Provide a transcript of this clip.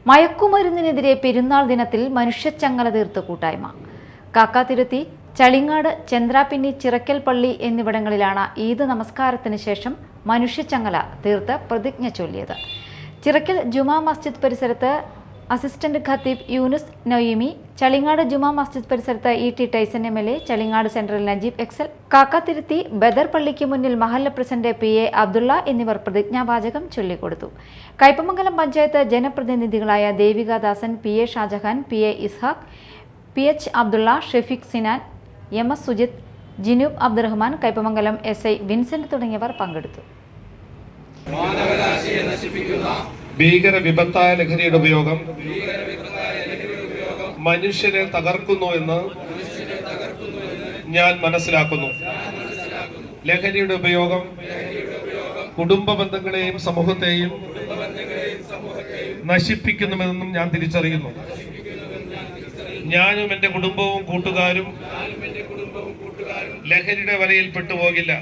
മയക്കുമരുന്നിനെതിരെ പെരുന്നാൾ ദിനത്തിൽ മനുഷ്യച്ചങ്ങല തീർത്ത് കൂട്ടായ്മ. കാക്കാതിരുത്തി, ചളിങ്ങാട്, ചന്ദ്രാപിന്നി, ചിറക്കൽ പള്ളി എന്നിവിടങ്ങളിലാണ് ഈദ് നമസ്കാരത്തിന് ശേഷം മനുഷ്യച്ചങ്ങല തീർത്ത് പ്രതിജ്ഞ ചൊല്ലിയത്. ചിറക്കൽ ജുമാ മസ്ജിദ് പരിസരത്ത് അസിസ്റ്റന്റ് ഖത്തീബ് യൂനുസ് നൊയിമി, ചളിങ്ങാട് ജുമാ മസ്ജിദ് പരിസരത്ത് E T Tyson MLA, Chalingad central Najeeb Excel, Kakkathiruthi Badar പള്ളിക്ക് മുന്നിൽ മഹല്ല പ്രസിഡന്റ് PA അബ്ദുള്ള എന്നിവർ പ്രതിജ്ഞാവാചകം ചൊല്ലിക്കൊടുത്തു. കയ്പമംഗലം പഞ്ചായത്ത് ജനപ്രതിനിധികളായ Devikadasan, PA Shajahan, PA Ishaq, PH Abdulla, Shefeeq Sinan, MS Sujith, Jinoob Abdurahman, Kaipamangalam SI Vincent തുടങ്ങിയവർ പങ്കെടുത്തു. ഭീകര വിപത്തായ ലഹരിയുടെ ഉപയോഗം മനുഷ്യനെ തകർക്കുന്നു എന്ന് ഞാൻ മനസ്സിലാക്കുന്നു. ലഹരിയുടെ ഉപയോഗം കുടുംബ ബന്ധങ്ങളെയും സമൂഹത്തെയും നശിപ്പിക്കുന്നുവെന്നും ഞാൻ തിരിച്ചറിയുന്നു. ഞാനും എൻ്റെ കുടുംബവും കൂട്ടുകാരും ലഹരിയുടെ വലയിൽ പെട്ടുപോകില്ല.